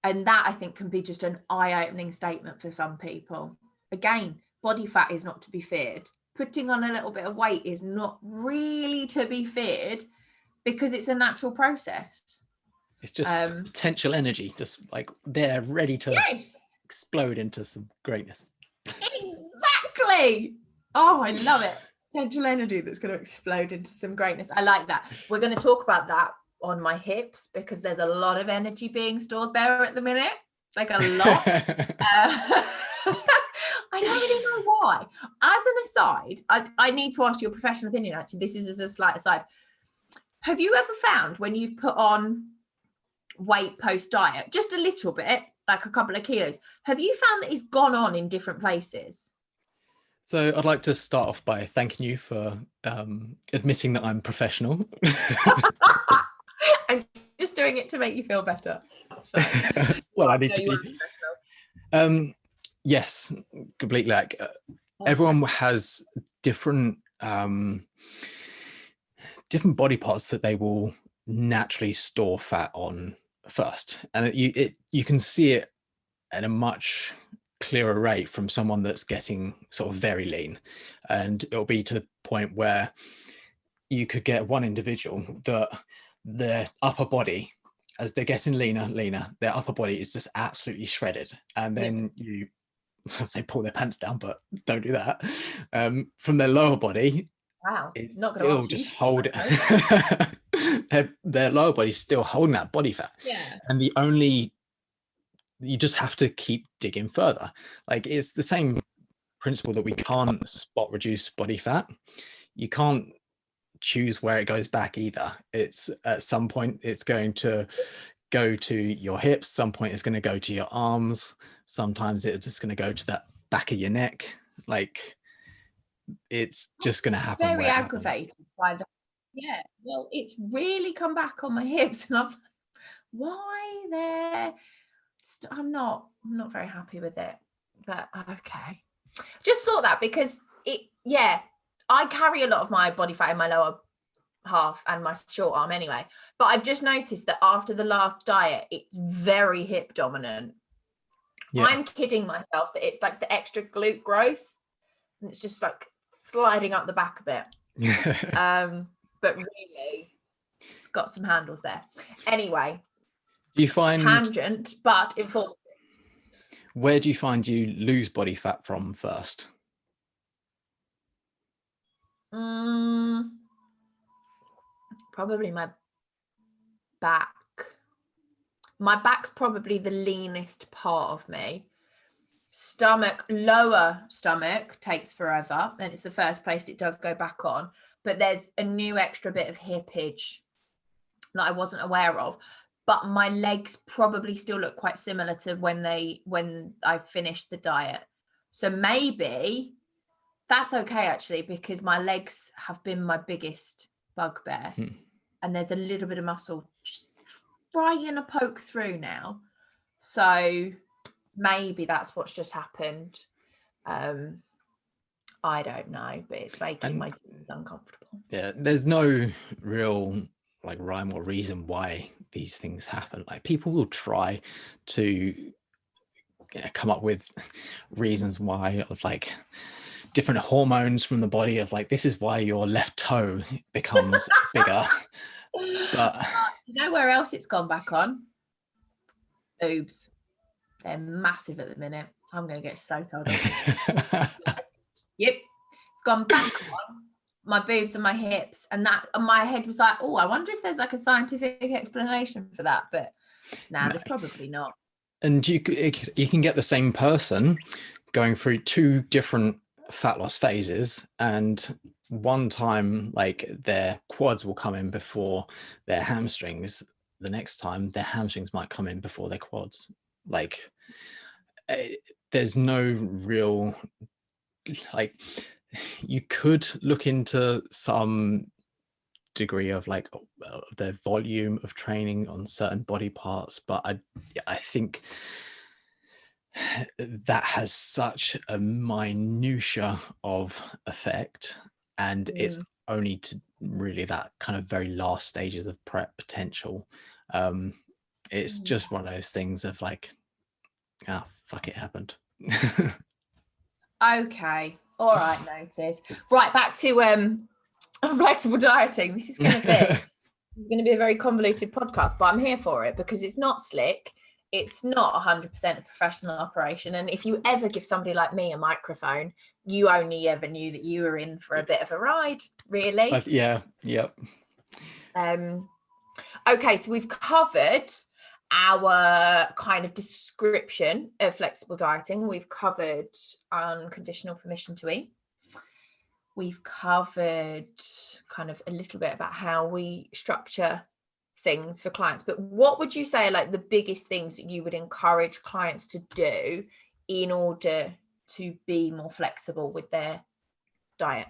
And that, I think, can be just an eye-opening statement for some people. Again, body fat is not to be feared. Putting on a little bit of weight is not really to be feared because it's a natural process. It's just potential energy, just like they're ready to explode into some greatness. Exactly. Oh, I love it. Potential energy that's going to explode into some greatness. I like that. We're going to talk about that on my hips because there's a lot of energy being stored there at the minute. Like a lot. I don't really know why. As an aside, I need to ask your professional opinion, actually. This is as a slight aside. Have you ever found when you've put on weight post-diet, just a little bit, like a couple of kilos, have you found that it's gone on in different places? So I'd like to start off by thanking you for admitting that I'm professional. I'm just doing it to make you feel better. That's fine. Well, I need to be. Yes, completely. Like everyone has different body parts that they will naturally store fat on first, and you can see it at a much clearer rate from someone that's getting sort of very lean, and it'll be to the point where you could get one individual that their upper body, as they're getting leaner, their upper body is just absolutely shredded, and then you say pull their pants down, but don't do that. From their lower body, it's not going to just hold it. Their lower body's still holding that body fat, and you just have to keep digging further. Like it's the same principle that we can't spot reduce body fat. You can't choose where it goes back either. It's at some point it's going to go to your hips, some point it's going to go to your arms, sometimes it's just going to go to that back of your neck. Like it's just going to happen. Very aggravated by the well, it's really come back on my hips and I'm like, why there? I'm not very happy with it, but okay. Just thought that because I carry a lot of my body fat in my lower half and my short arm anyway, but I've just noticed that after the last diet it's very hip dominant, Yeah. I'm kidding myself that it's like the extra glute growth and it's just like sliding up the back a bit. But really it's got some handles there. Anyway, Do you find tangent, but informative. Where do you find you lose body fat from first? Probably my back. My back's probably the leanest part of me. Stomach, lower stomach takes forever, and it's the first place it does go back on. But there's a new extra bit of hippage that I wasn't aware of. But my legs probably still look quite similar to when I finished the diet. So maybe that's okay actually, because my legs have been my biggest bugbear. And there's a little bit of muscle just trying to poke through now. So maybe that's what's just happened. I don't know, but it's making my jeans uncomfortable. Yeah, there's no real like rhyme or reason why these things happen. Like people will try to come up with reasons why, of like different hormones from the body, of like, this is why your left toe becomes bigger. But you know where else it's gone back on? Boobs. They're massive at the minute. I'm going to get so told off. Yep. It's gone back on my boobs and my hips, and my head was like, oh, I wonder if there's like a scientific explanation for that, but no. There's probably not. And you can get the same person going through two different fat loss phases, and one time like their quads will come in before their hamstrings, the next time their hamstrings might come in before their quads. Like there's no real, like, you could look into some degree of like the volume of training on certain body parts, but I think that has such a minutia of effect, and it's only to really that kind of very last stages of prep potential. It's just one of those things of like, ah, fuck, it happened. Okay, all right, noted. Right, back to flexible dieting. This is going to be a very convoluted podcast, but I'm here for it because it's not slick. It's not 100% a professional operation. And if you ever give somebody like me a microphone, you only ever knew that you were in for a bit of a ride, really. Yeah. Yep. Okay, so we've covered our kind of description of flexible dieting. We've covered unconditional permission to eat. We've covered kind of a little bit about how we structure things for clients, but what would you say are like the biggest things that you would encourage clients to do in order to be more flexible with their diet?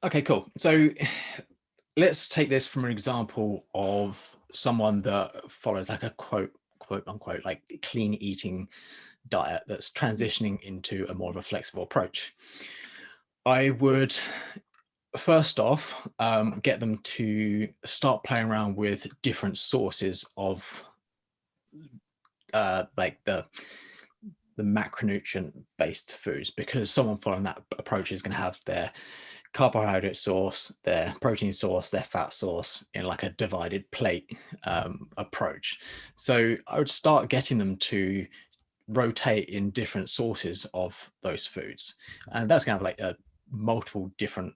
Okay, cool. So let's take this from an example of someone that follows like a quote unquote like clean eating diet that's transitioning into a more of a flexible approach. I would first off get them to start playing around with different sources of like the macronutrient based foods, because someone following that approach is going to have their carbohydrate source, their protein source, their fat source in like a divided plate approach. So I would start getting them to rotate in different sources of those foods, and that's going to have like multiple different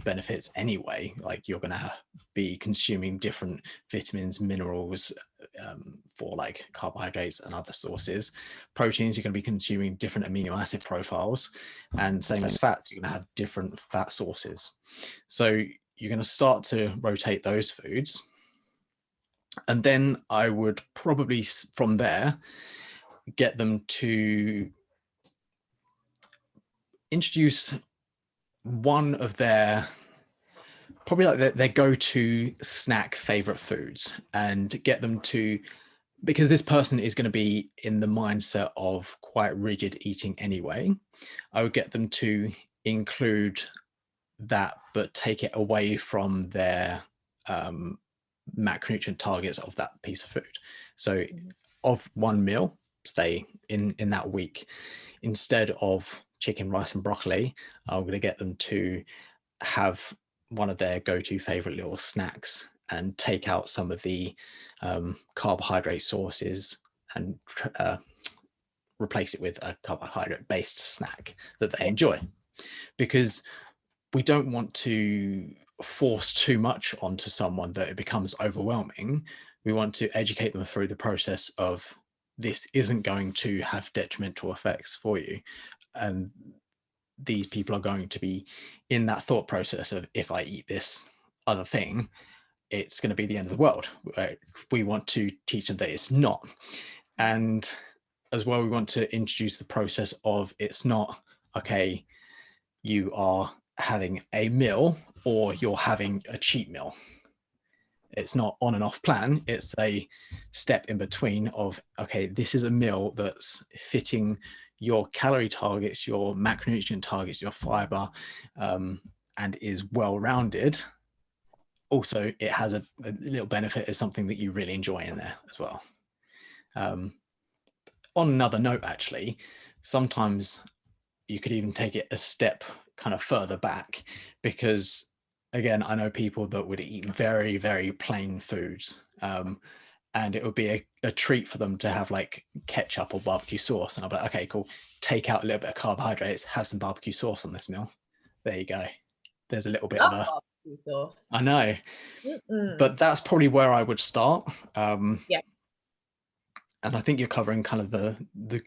benefits anyway. Like you're going to be consuming different vitamins, minerals for like carbohydrates and other sources. Proteins, you're going to be consuming different amino acid profiles, and same as fats, you're going to have different fat sources. So you're going to start to rotate those foods, and then I would probably from there get them to introduce one of their probably like their go-to snack favorite foods, and get them to, because this person is going to be in the mindset of quite rigid eating anyway, I would get them to include that but take it away from their macronutrient targets of that piece of food. So of one meal, say in that week, instead of chicken, rice and broccoli, I'm going to get them to have one of their go-to favorite little snacks and take out some of the carbohydrate sources and replace it with a carbohydrate based snack that they enjoy, because we don't want to force too much onto someone that it becomes overwhelming. We want to educate them through the process of, this isn't going to have detrimental effects for you, and these people are going to be in that thought process of, if I eat this other thing, it's going to be the end of the world. We want to teach them that it's not. And as well, we want to introduce the process of, it's not, okay, you are having a meal or you're having a cheat meal. It's not on and off plan. It's a step in between of, okay, this is a meal that's fitting your calorie targets, your macronutrient targets, your fiber, and is well-rounded. Also, it has a little benefit as something that you really enjoy in there as well. On another note, actually, sometimes you could even take it a step kind of further back, because again, I know people that would eat very, very plain foods, and it would be a treat for them to have like ketchup or barbecue sauce. And I'll be like, okay, cool. Take out a little bit of carbohydrates, have some barbecue sauce on this meal. There you go. There's a little bit of a barbecue sauce. I know. But that's probably where I would start. Yeah. And I think you're covering kind of the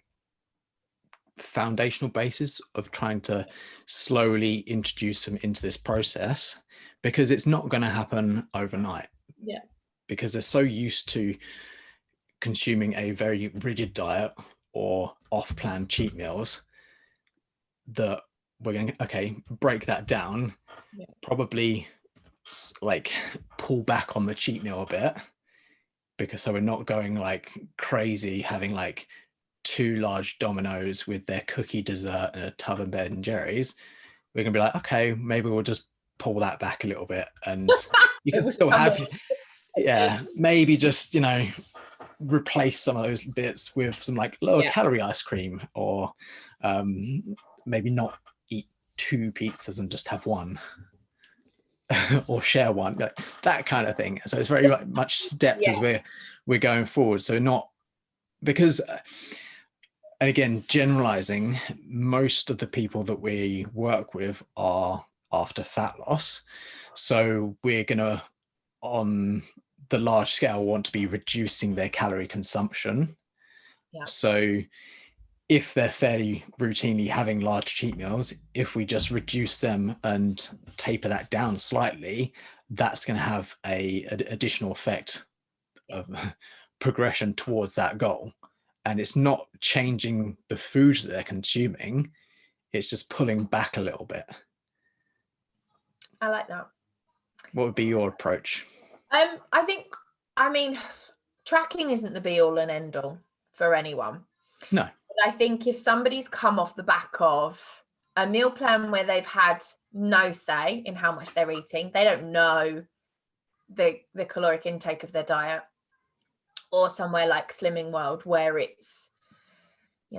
foundational basis of trying to slowly introduce them into this process, because it's not going to happen overnight. Yeah. Because they're so used to consuming a very rigid diet or off-plan cheat meals that we're going to, okay, break that down, probably like pull back on the cheat meal a bit, because so we're not going like crazy having like 2 large Dominoes with their cookie dessert and a tub of Ben and Jerry's. We're gonna be like, okay, maybe we'll just pull that back a little bit, and you can still have, maybe just, replace some of those bits with some like lower calorie ice cream, or maybe not eat 2 pizzas and just have one. Or share one, like that kind of thing. So it's very much stepped as we're going forward. So not because, and again, generalizing, most of the people that we work with are after fat loss. So we're gonna, on the large scale, want to be reducing their calorie consumption. So if they're fairly routinely having large cheat meals, if we just reduce them and taper that down slightly, that's going to have an additional effect of progression towards that goal. And it's not changing the foods that they're consuming, it's just pulling back a little bit. I like that. What would be your approach? I mean, tracking isn't the be all and end all for anyone. No. I think if somebody's come off the back of a meal plan where they've had no say in how much they're eating, they don't know the caloric intake of their diet, or somewhere like Slimming World where it's,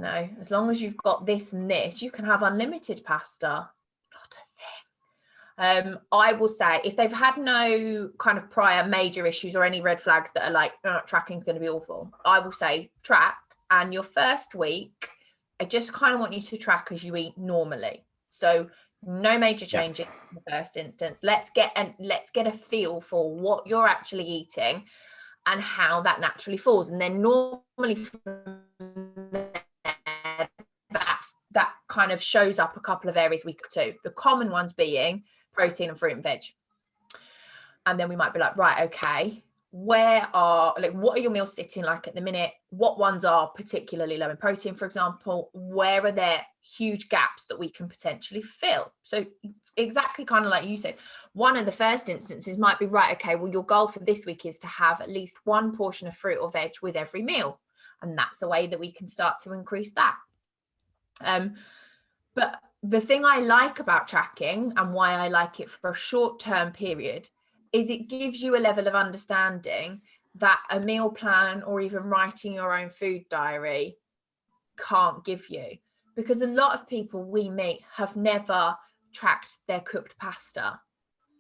as long as you've got this and this, you can have unlimited pasta. Not a thing. I will say, if they've had no kind of prior major issues or any red flags that are like, tracking's going to be awful, I will say track. And your first week, I just kind of want you to track as you eat normally. So no major changes in the first instance. Let's get a feel for what you're actually eating and how that naturally falls. And then normally from there, that kind of shows up a couple of areas week 2. The common ones being protein and fruit and veg. And then we might be like, right, okay, what are your meals sitting like at the minute? What ones are particularly low in protein, for example? Where are there huge gaps that we can potentially fill? So exactly kind of like you said, one of the first instances might be, right, okay, well, your goal for this week is to have at least 1 portion of fruit or veg with every meal. And that's a way that we can start to increase that. But the thing I like about tracking, and why I like it for a short-term period, is it gives you a level of understanding that a meal plan or even writing your own food diary can't give you, because a lot of people we meet have never tracked their cooked pasta.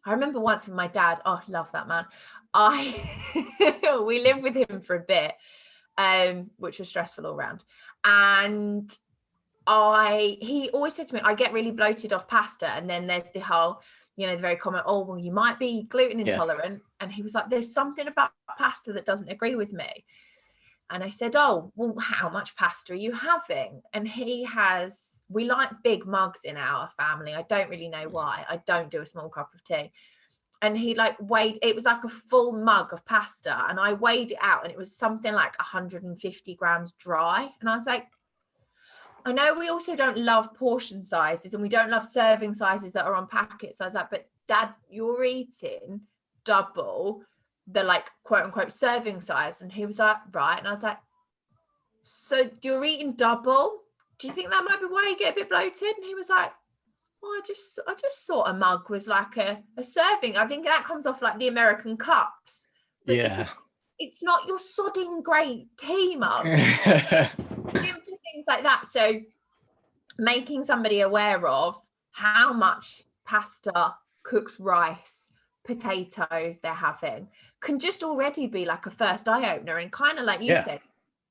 I remember once with my dad, oh, love that man. We lived with him for a bit, which was stressful all around. And he always said to me, I get really bloated off pasta. And then there's the whole, the very common, oh, well, you might be gluten intolerant. Yeah. And he was like, there's something about pasta that doesn't agree with me. And I said, oh, well, how much pasta are you having? And we like big mugs in our family. I don't really know why. I don't do a small cup of tea. And he weighed, it was like a full mug of pasta. And I weighed it out and it was something like 150 grams dry. And I was like, I know we also don't love portion sizes and we don't love serving sizes that are on packets. I was like, but Dad, you're eating double the quote unquote serving size. And he was like, right. And I was like, so you're eating double? Do you think that might be why you get a bit bloated? And he was like, well, I just thought a mug was like a serving. I think that comes off like the American cups. But yeah. It's not your sodding great tea mug. Things like that. So making somebody aware of how much pasta, cooked rice, potatoes they're having can just already be like a first eye opener. And kind of like you said,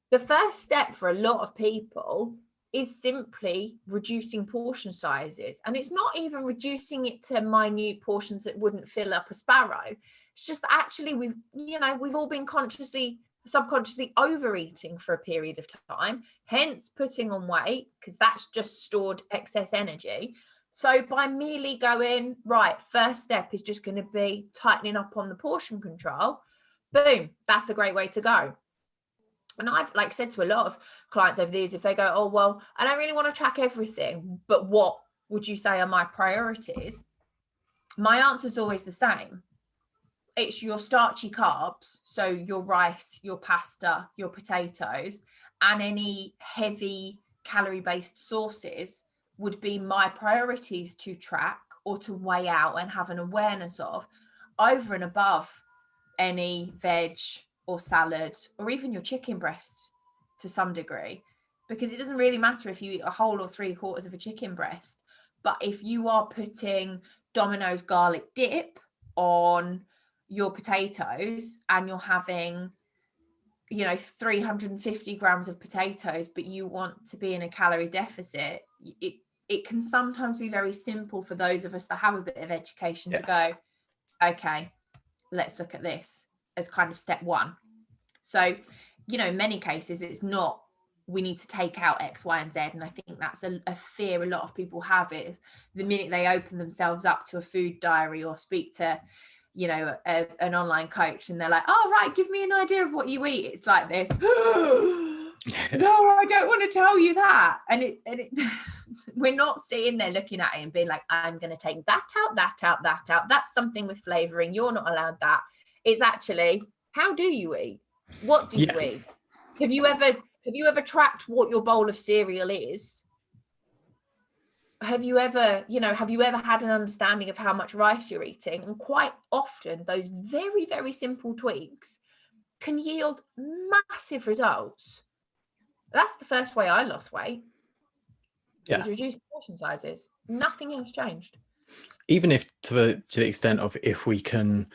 the first step for a lot of people is simply reducing portion sizes. And it's not even reducing it to minute portions that wouldn't fill up a sparrow. It's just that actually we've all been subconsciously overeating for a period of time, hence putting on weight, because that's just stored excess energy. So by merely going, right, first step is just going to be tightening up on the portion control, boom, that's a great way to go. And I've said to a lot of clients over the years, if they go, oh, well, I don't really want to track everything, but what would you say are my priorities? My answer is always the same. It's your starchy carbs, so your rice, your pasta, your potatoes, and any heavy calorie-based sauces would be my priorities to track or to weigh out and have an awareness of, over and above any veg or salad or even your chicken breast to some degree, because it doesn't really matter if you eat a whole or 3/4 of a chicken breast. But if you are putting Domino's garlic dip on your potatoes and you're having 350 grams of potatoes, but you want to be in a calorie deficit, it can sometimes be very simple for those of us that have a bit of education to go, okay, let's look at this as kind of step one. So in many cases it's not we need to take out X, Y, and Z. And I think that's a fear a lot of people have, is the minute they open themselves up to a food diary or speak to an online coach and they're like, oh, right, give me an idea of what you eat. It's like this, no, I don't want to tell you that. And it we're not sitting there looking at it and being like, I'm going to take that out, that out, that out. That's something with flavoring. You're not allowed that. It's actually, how do you eat? What do you eat? Have you ever tracked what your bowl of cereal is? Have you ever had an understanding of how much rice you're eating? And quite often those very, very simple tweaks can yield massive results. That's the first way I lost weight. It was reducing portion sizes. Nothing else changed. Even if to the extent of, if we can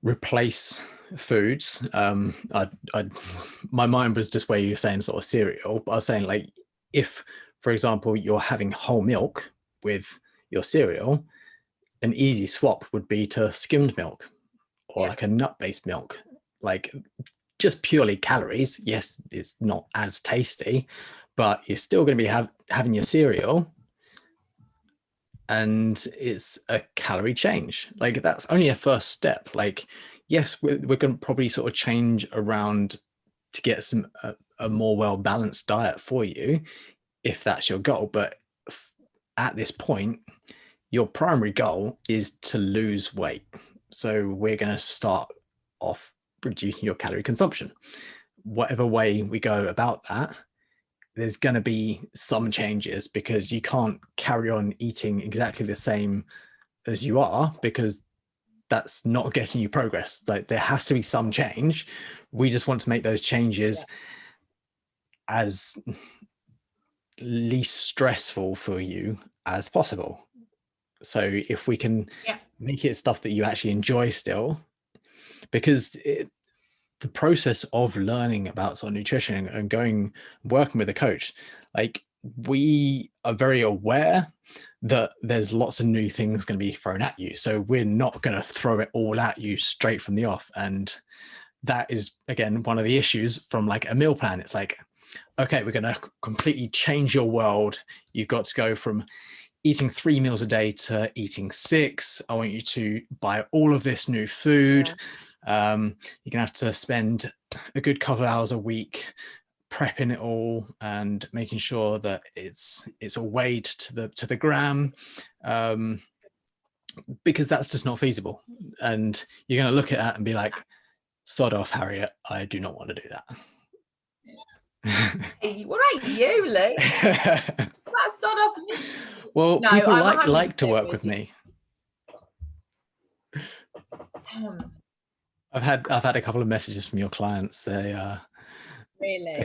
replace foods, my mind was just where you were saying sort of cereal, but I was saying, if, for example, you're having whole milk with your cereal, an easy swap would be to skimmed milk or a nut-based milk. Just purely calories, yes, it's not as tasty, but you're still going to be having your cereal, and it's a calorie change. That's only a first step. Yes, we're going to probably sort of change around to get a more well-balanced diet for you, if that's your goal. But at this point, your primary goal is to lose weight. So we're going to start off reducing your calorie consumption. Whatever way we go about that, there's going to be some changes, because you can't carry on eating exactly the same as you are, because that's not getting you progress. Like there has to be some change. We just want to make those changes as least stressful for you as possible. So if we can make it stuff that you actually enjoy still, because the process of learning about sort of nutrition and working with a coach, like we are very aware that there's lots of new things going to be thrown at you. So we're not going to throw it all at you straight from the off. And that is, again, one of the issues from like a meal plan. It's like, okay, we're going to completely change your world. You've got to go from eating 3 meals a day to eating 6. I want you to buy all of this new food. You're gonna have to spend a good couple of hours a week prepping it all and making sure that it's all weighed to the gram, because that's just not feasible. And you're going to look at that and be like, sod off, Harriet, I do not want to do that. Hey, what about you, Luke? That's sort of. Well, no, people like to work with me. I've had a couple of messages from your clients. They're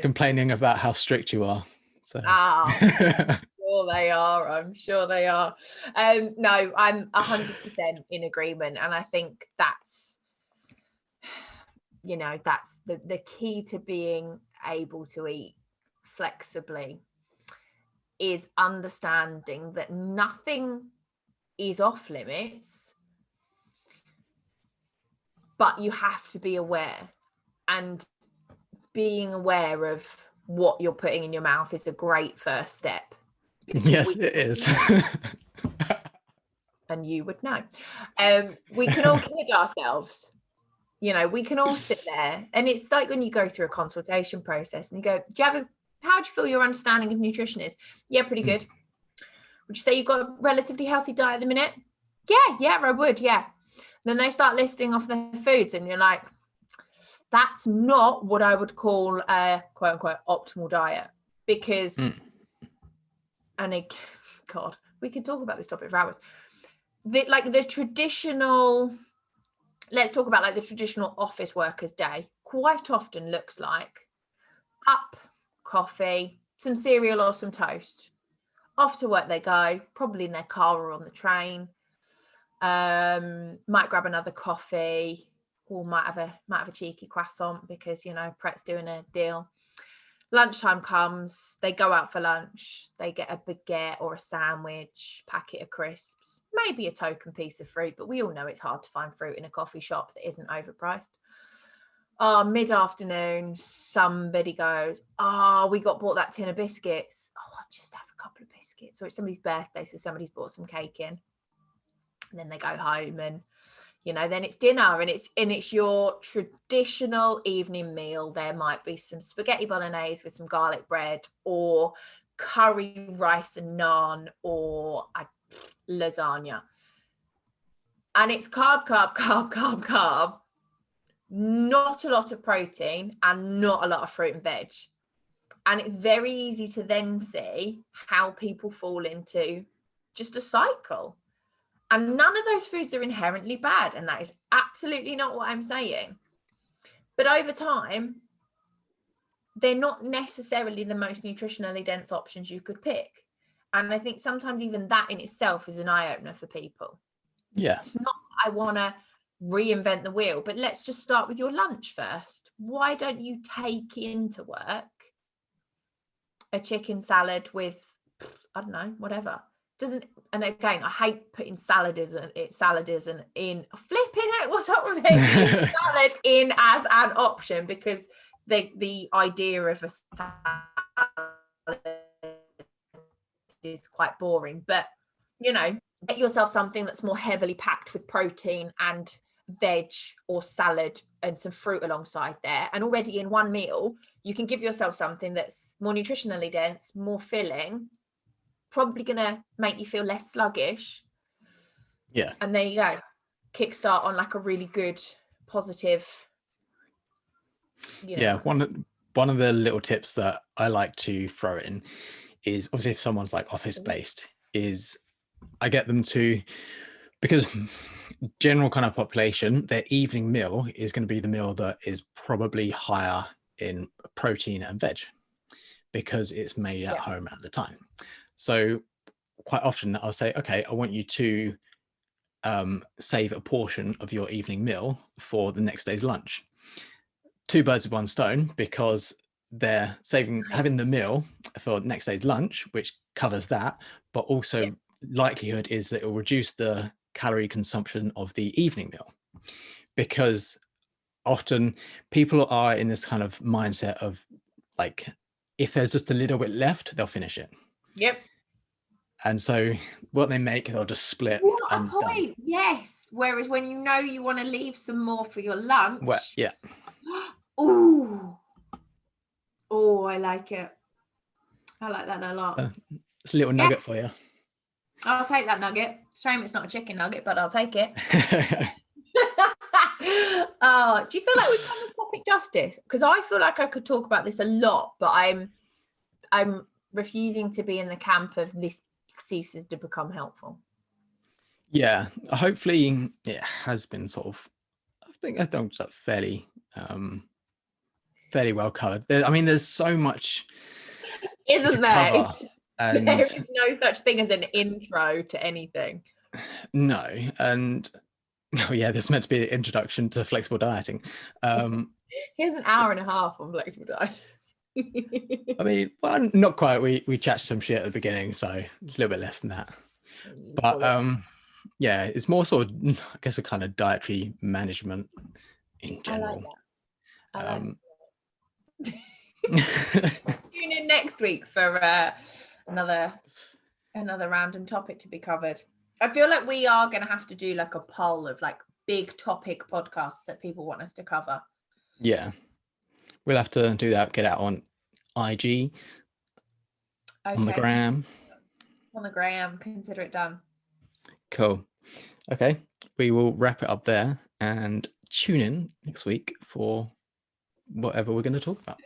complaining about how strict you are. So. Sure they are. I'm sure they are. No, I'm 100% in agreement, and I think that's, that's the key to being able to eat flexibly, is understanding that nothing is off limits, but you have to be aware, and being aware of what you're putting in your mouth is a great first step. Yes, it is. And you would know. We can all kid ourselves. We can all sit there, and it's like when you go through a consultation process and you go, how do you feel your understanding of nutrition is? Yeah, pretty good. Would you say you've got a relatively healthy diet at the minute? Yeah, I would, yeah. Then they start listing off their foods and you're like, that's not what I would call a quote unquote optimal diet. Because, God, we could talk about this topic for hours. The traditional, let's talk about like the traditional office worker's day quite often looks like up, coffee, some cereal or some toast. Off to work they go, probably in their car or on the train. Might grab another coffee, or might have a cheeky croissant because Pret's doing a deal. Lunchtime comes, they go out for lunch, they get a baguette or a sandwich, packet of crisps, maybe a token piece of fruit, but we all know it's hard to find fruit in a coffee shop that isn't overpriced. Mid-afternoon, somebody goes, we got bought that tin of biscuits. I'll just have a couple of biscuits. Or it's somebody's birthday, so somebody's bought some cake in. And then they go home and, then it's dinner and it's your traditional evening meal. There might be some spaghetti bolognese with some garlic bread, or curry rice and naan, or a lasagna. And it's carb, not a lot of protein and not a lot of fruit and veg. And it's very easy to then see how people fall into just a cycle. And none of those foods are inherently bad. And that is absolutely not what I'm saying. But over time, they're not necessarily the most nutritionally dense options you could pick. And I think sometimes even that in itself is an eye-opener for people. Yeah. It's not I want to reinvent the wheel, but let's just start with your lunch first. Why don't you take into work a chicken salad with, I don't know, whatever. And again, I hate putting salad in flipping it. What's up with it? Salad in as an option, because the idea of a salad is quite boring. But get yourself something that's more heavily packed with protein and veg or salad and some fruit alongside there. And already in one meal, you can give yourself something that's more nutritionally dense, more filling, probably gonna make you feel less sluggish. Yeah. And there you go. Kickstart on like a really good, positive. Yeah. One of the little tips that I like to throw in is, obviously if someone's like office based, is I get them to, because general kind of population, their evening meal is going to be the meal that is probably higher in protein and veg because it's made at home at the time. So quite often I'll say, okay, I want you to save a portion of your evening meal for the next day's lunch. Two birds with one stone, because they're having the meal for next day's lunch, which covers that, but also likelihood is that it will reduce the calorie consumption of the evening meal, because often people are in this kind of mindset of like, if there's just a little bit left, they'll finish it. And so what they make, they'll just split. What a point. Yes. Whereas when you know you want to leave some more for your lunch. Well, yeah. Oh, I like it. I like that a lot. It's a little nugget for you. I'll take that nugget. Shame it's not a chicken nugget, but I'll take it. Oh, do you feel like we've done the topic justice? Because I feel like I could talk about this a lot, but I'm refusing to be in the camp of this ceases to become helpful. Yeah, hopefully it has been sort of, I think fairly well covered. There's so much, isn't there? And there is no such thing as an intro to anything. No, and this meant to be an introduction to flexible dieting. Here's an hour and a half on flexible dieting. Well, not quite. We chatted some shit at the beginning, so it's a little bit less than that. But it's more sort of, I guess, a kind of dietary management in general. I like that. Tune in next week for another random topic to be covered. I feel like we are going to have to do like a poll of like big topic podcasts that people want us to cover. Yeah, we'll have to do that. Get out on IG, on the gram. On the gram, consider it done. Cool. Okay, we will wrap it up there and tune in next week for whatever we're going to talk about.